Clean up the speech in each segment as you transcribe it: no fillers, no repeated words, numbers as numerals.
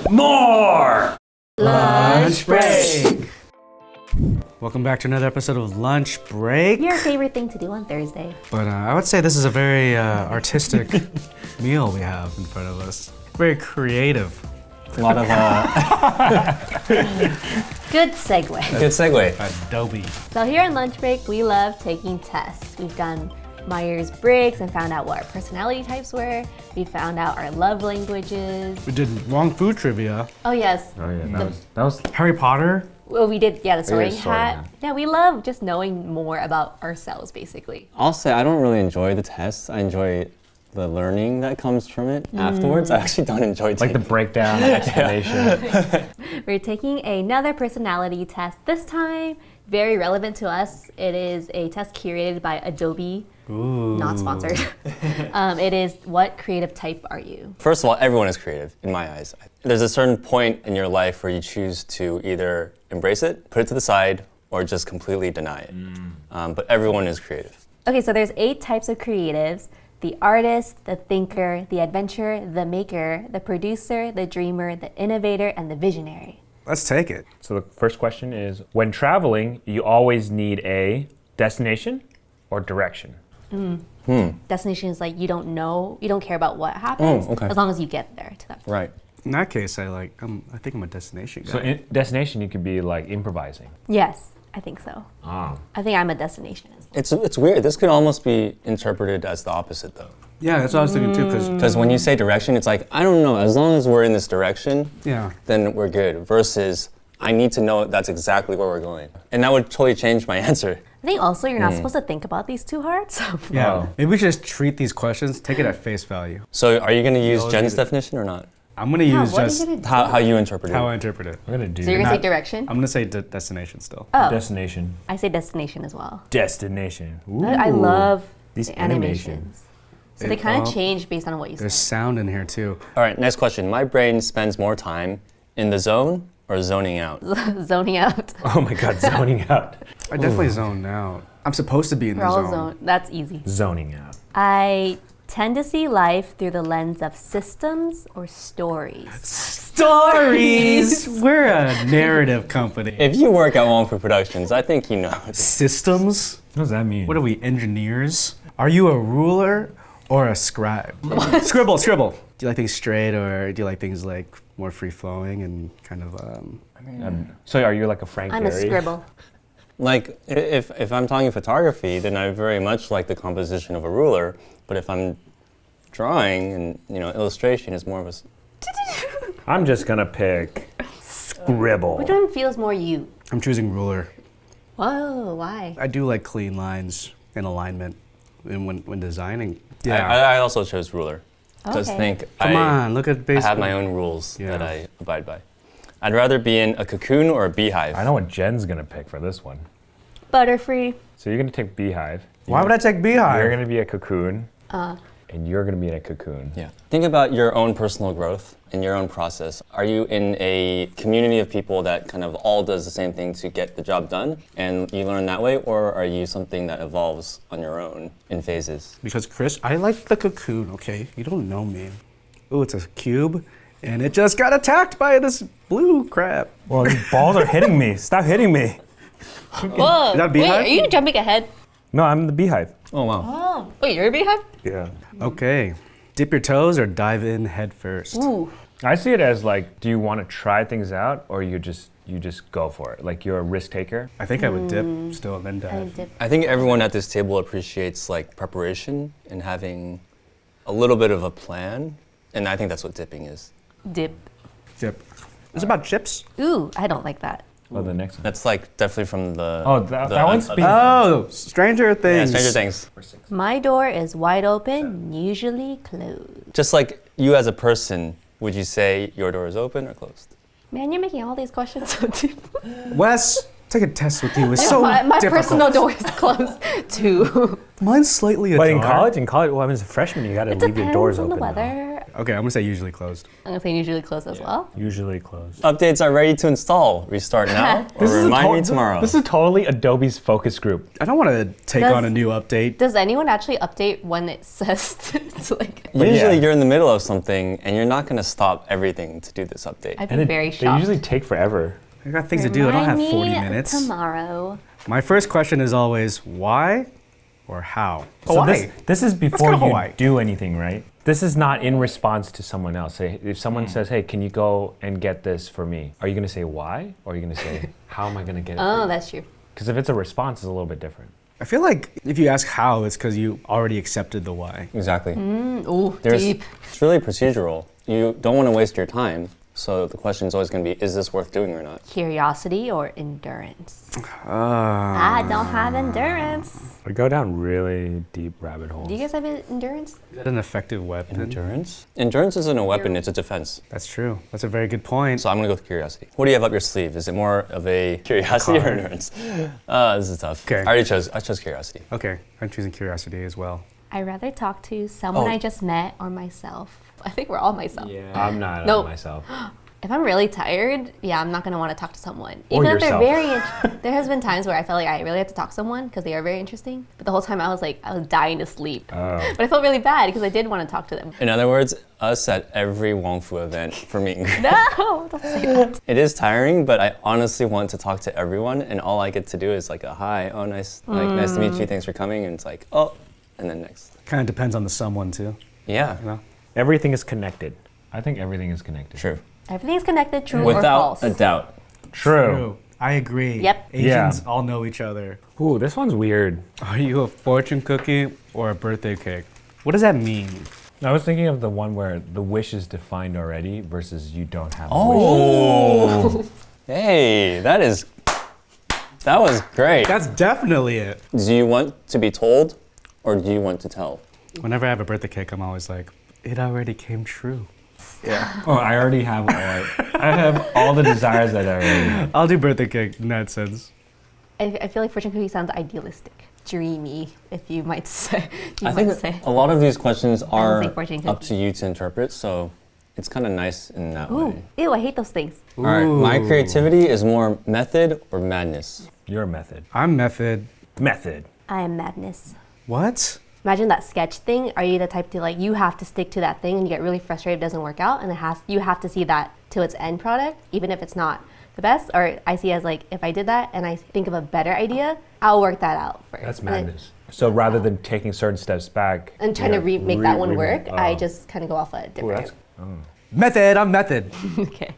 More! Lunch break! Welcome back to another episode of Lunch Break. Your favorite thing to do on Thursday. But I would say this is a very artistic meal we have in front of us. Very creative. A lot of Good segue. good segue. Adobe. So here on Lunch Break, we love taking tests. We've done Myers-Briggs and found out what our personality types were. We found out our love languages. We did wrong food trivia. Oh yes. Oh yeah, that was Harry Potter. Well, we did, the sorting sorting hat. hat. Yeah, we love just knowing more about ourselves, basically. I'll say I don't really enjoy the tests. I enjoy the learning that comes from it afterwards. I actually don't enjoy Like the breakdown, the explanation. We're taking another personality test. This time, very relevant to us. It is a test curated by Adobe. Ooh. Not sponsored. It is, what creative type are you? First of all, everyone is creative in my eyes. There's a certain point in your life where you choose to either embrace it, put it to the side, or just completely deny it. But everyone is creative. Okay, so there's 8 types of creatives. The artist, the thinker, the adventurer, the maker, the producer, the dreamer, the innovator, and the visionary. Let's take it. So the first question is, when traveling, you always need a destination or direction? Destination is like you don't know, you don't care about what happens, okay. as long as you get there to that point. Right. In that case, I think I'm a destination guy. So in destination, you could be like improvising. Yes, I think so. Ah. I think I'm a destination as well. It's weird. This could almost be interpreted as the opposite though. Yeah, that's what I was thinking too, because Because when you say direction, it's like, I don't know, as long as we're in this direction, yeah. then we're good. Versus, I need to know that's exactly where we're going. And that would totally change my answer. I think also you're not supposed to think about these too hard. So Yeah, Oh. maybe we should just treat these questions, take it at face value. So are you going to use always Jen's need it. definition or not? I'm gonna No, use what are just you gonna do? How you interpret it? how I interpret it. I'm gonna do So you're gonna say Not- direction? I'm gonna say destination still. Oh, destination. I say destination as well. Destination. I Ooh. love These the animations. So they kind of change based on what you There's say. sound in here too. All right, next question. My brain spends more time in the zone or zoning out? Zoning out. Oh my God, zoning out. I definitely zone out. I'm supposed to be in We're the all zone. zone. That's easy. Zoning out. I tend to see life through the lens of systems or stories. Stories. We're a narrative company. If you work at One Food Productions, I think you know. Systems. What does that mean? What are we, engineers? Are you a ruler or a scribe? Scribble. Do you like things straight or do you like things like more free flowing and kind of? So are you like a Frank I'm a Gehry? scribble. Like, if I'm talking photography, then I very much like the composition of a ruler. But if I'm drawing and, illustration is more of a... I'm just gonna pick scribble. Which one feels more you? I'm choosing ruler. Whoa, why? I do like clean lines and alignment when designing. I also chose ruler. Just Okay. think Come on, look at I basic. have my own rules Yeah. that I abide by. I'd rather be in a cocoon or a beehive. I know what Jen's gonna pick for this one. Butterfree. So you're gonna take Beehive. Why would I take Beehive? You're gonna be a cocoon. And you're gonna be in a cocoon. Yeah. Think about your own personal growth and your own process. Are you in a community of people that kind of all does the same thing to get the job done and you learn that way, or are you something that evolves on your own in phases? Because Chris, I like the cocoon, okay? You don't know me. Ooh, it's a cube, and it just got attacked by this blue crab. Well, these balls are hitting me. Stop hitting me. Whoa. Is that a Wait, beehive? are you jumping ahead? No, I'm the Beehive. Oh, wow. Oh. Wait, you're a beehive? Yeah. Okay, dip your toes or dive in head first. Ooh. I see it as like, do you want to try things out, or you just go for it? Like you're a risk taker. I think I would dip still and then I dive. dip. I think everyone at this table appreciates like preparation and having a little bit of a plan, and I think that's what dipping is. Dip. Dip. It's about chips. Ooh, I don't like that. Oh, the next one. That's like definitely from the... Oh, that one's being- Oh, Stranger Yeah, Things. Stranger Things. My door is wide open, usually closed. Just like you as a person, would you say your door is open or closed? Man, you're making all these questions so deep. Wes, take a test with you. It's so my difficult. personal door is closed too. Mine's slightly ajar. But in college, well, I mean, as a freshman, you gotta It leave your doors depends on open. the now. weather. Okay, I'm gonna say usually closed. I'm gonna say usually closed as well. Usually closed. Updates are ready to install. Restart now or remind me tomorrow. This is totally Adobe's focus group. I don't want to take Does- on a new update. Does anyone actually update when it says to like? Usually yeah. you're in the middle of something and you're not going to stop everything to do this update. I'd And be very they shocked. usually take forever. I got things to do. I don't have Remind 40 me minutes. tomorrow. My first question is always why or how? So Hawaii. this is before go to you Hawaii. do anything, right? This is not in response to someone else. Say, if someone says, hey, can you go and get this for me? Are you going to say why? Or are you going to say, how am I going to get it? Oh, that's true. Because if it's a response, it's a little bit different. I feel like if you ask how, it's because you already accepted the why. Exactly. Ooh, There's- deep. It's really procedural. You don't want to waste your time. So the question is always going to be, is this worth doing or not? Curiosity or endurance? I don't have endurance. I go down really deep rabbit holes. Do you guys have endurance? Is that an effective weapon? Endurance? Endurance isn't a weapon, it's a defense. That's true. That's a very good point. So I'm going to go with curiosity. What do you have up your sleeve? Is it more of a curiosity or endurance? This is tough. Okay. I chose curiosity. Okay, I'm choosing curiosity as well. I'd rather talk to someone Oh. I just met or myself. I think we're all myself. I'm not No. on myself. If I'm really tired, yeah, I'm not gonna want to talk to someone. Or Even if they're yourself. very, there has been times where I felt like I really had to talk to someone because they are very interesting. But the whole time I was dying to sleep. Oh. But I felt really bad because I did want to talk to them. In other words, us at every Wong Fu event for meet and greet. No, don't say that. It is tiring, but I honestly want to talk to everyone, and all I get to do is like a hi, oh nice, nice to meet you, thanks for coming, and it's like oh, and then next. Kind of depends on the someone too. Yeah, You know? Everything is connected. I think everything is connected. true. Everything's connected, true or Without false. a doubt. True. I agree. Yep. Asians Yeah. all know each other. Ooh, this one's weird. Are you a fortune cookie or a birthday cake? What does that mean? I was thinking of the one where the wish is defined already versus you don't have a wish. Oh, hey, that was great. That's definitely it. Do you want to be told, or do you want to tell? Whenever I have a birthday cake, I'm always like, it already came true. Yeah. Oh, I already have I have all the desires that I already have. I'll do birthday cake in that sense. I feel like fortune cookie sounds idealistic, dreamy, if you might say. I think a lot of these questions are say fortune up cookie. to you to interpret, so it's kind of nice in that Ooh, way. ew, I hate those things. All right, my Ooh. creativity is more method or madness. Your method. I'm method. Method. I am madness. What? Imagine that sketch thing. Are you the type to you have to stick to that thing and you get really frustrated if it doesn't work out and you have to see that to its end product, even if it's not the best? Or I see as if I did that and I think of a better idea, I'll work that out first. That's And then- madness. So rather than taking certain steps back And trying to make that one work, I oh. just kind of go off a Ooh, different. that's Method. I'm method. Okay.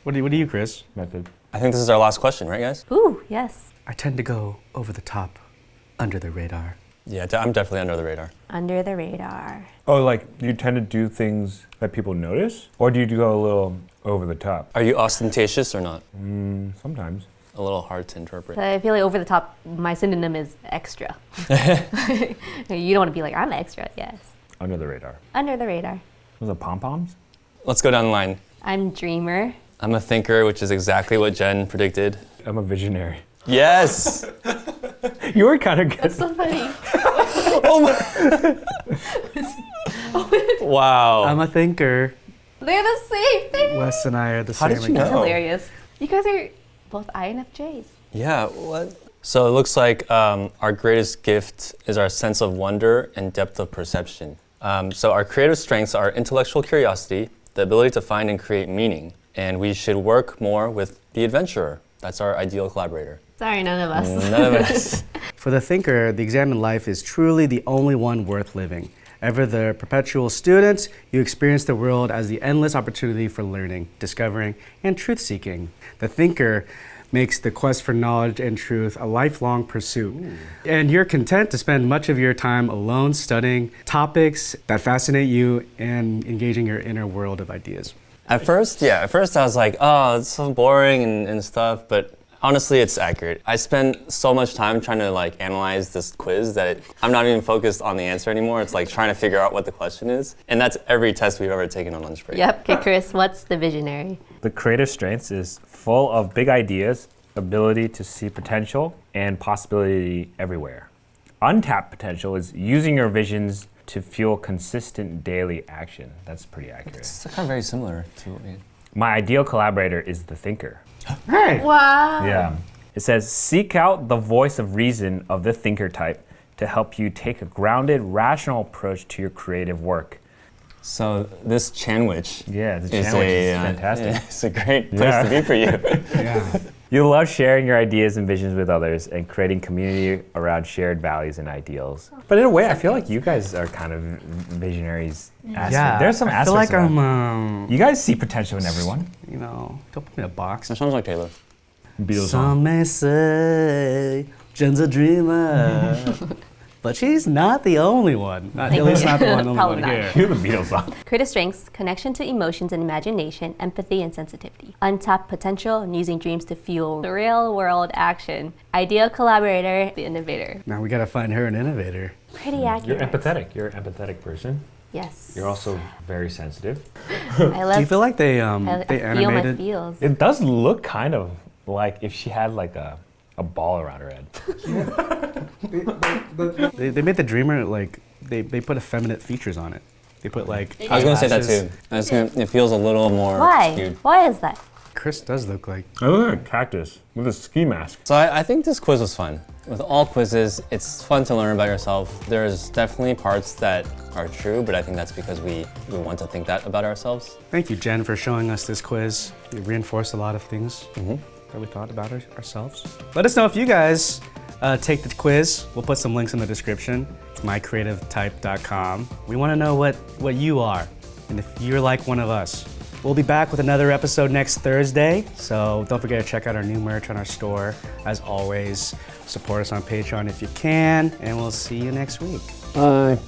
What do you, Chris? method. I think this is our last question, right, guys? Ooh, yes. I tend to go over the top, under the radar. Yeah, I'm definitely under the radar. Under the radar. Oh, like you tend to do things that people notice? Or do you go a little over the top? Are you ostentatious or not? Sometimes. A little hard to interpret. So I feel like over the top, my synonym is extra. You don't want to be like, I'm extra, yes. Under the radar. Under the radar. Was it pom-poms? Let's go down the line. I'm dreamer. I'm a thinker, which is exactly what Jen predicted. I'm a visionary. Yes! You were kind of good. That's so funny. Wow. I'm a thinker. They're the same thing. Wes and I are the How same. did you That's know? hilarious. You guys are both INFJs. Yeah, what? So it looks like our greatest gift is our sense of wonder and depth of perception. So our creative strengths are intellectual curiosity, the ability to find and create meaning, and we should work more with the adventurer. That's our ideal collaborator. Sorry, none of us. None of us. For the thinker, the exam in life is truly the only one worth living. Ever the perpetual student, you experience the world as the endless opportunity for learning, discovering, and truth-seeking. The thinker makes the quest for knowledge and truth a lifelong pursuit. And you're content to spend much of your time alone studying topics that fascinate you and engaging your inner world of ideas. At first I was like, oh, it's so boring and stuff, but honestly, it's accurate. I spent so much time trying to analyze this quiz that I'm not even focused on the answer anymore. It's like trying to figure out what the question is. And that's every test we've ever taken on lunch break. Yep. Okay, Chris, what's the visionary? The creative strengths is full of big ideas, ability to see potential, and possibility everywhere. Untapped potential is using your visions to fuel consistent daily action. That's pretty accurate. It's kind of very similar to what we. My ideal collaborator is the thinker. Hey! Wow. Yeah. It says, seek out the voice of reason of the thinker type to help you take a grounded, rational approach to your creative work. So this Chandwich Yeah, the is sandwich is fantastic. yeah, it's a great place to be for you. Yeah. You love sharing your ideas and visions with others and creating community around shared values and ideals. But in a way, I feel like you guys are kind of visionaries. Yeah. There's some I feel aspects like of that. I'm, you guys see potential in everyone. you know, don't put me in a box. That sounds like Taylor. Beatles Some may say Jen's a dreamer, but she's not the only one. At least not the one Probably over not. here. You're the Beatles song. Creative strengths, connection to emotions and imagination, empathy and sensitivity. Untapped potential and using dreams to fuel the real world action. Ideal collaborator, the innovator. Now we gotta find her an innovator. Pretty You're accurate. empathetic. You're an empathetic person. Yes. You're also very sensitive. I love Do you feel like they I they feel my animated? feels. It does look kind of like if she had like a ball around her head. They made the dreamer like they put effeminate features on it. They put like. I was gonna say that eyelashes. too. It feels a little more Why? skewed. Why is that? Chris does look like. I look like a cactus with a ski mask. So I think this quiz was fun. With all quizzes, it's fun to learn about yourself. There's definitely parts that are true, but I think that's because we want to think that about ourselves. Thank you, Jen, for showing us this quiz. It reinforced a lot of things that we thought about ourselves. Let us know if you guys take the quiz. We'll put some links in the description. It's mycreativetype.com. We want to know what you are and if you're like one of us. We'll be back with another episode next Thursday, so don't forget to check out our new merch on our store. As always, support us on Patreon if you can, and we'll see you next week. Bye.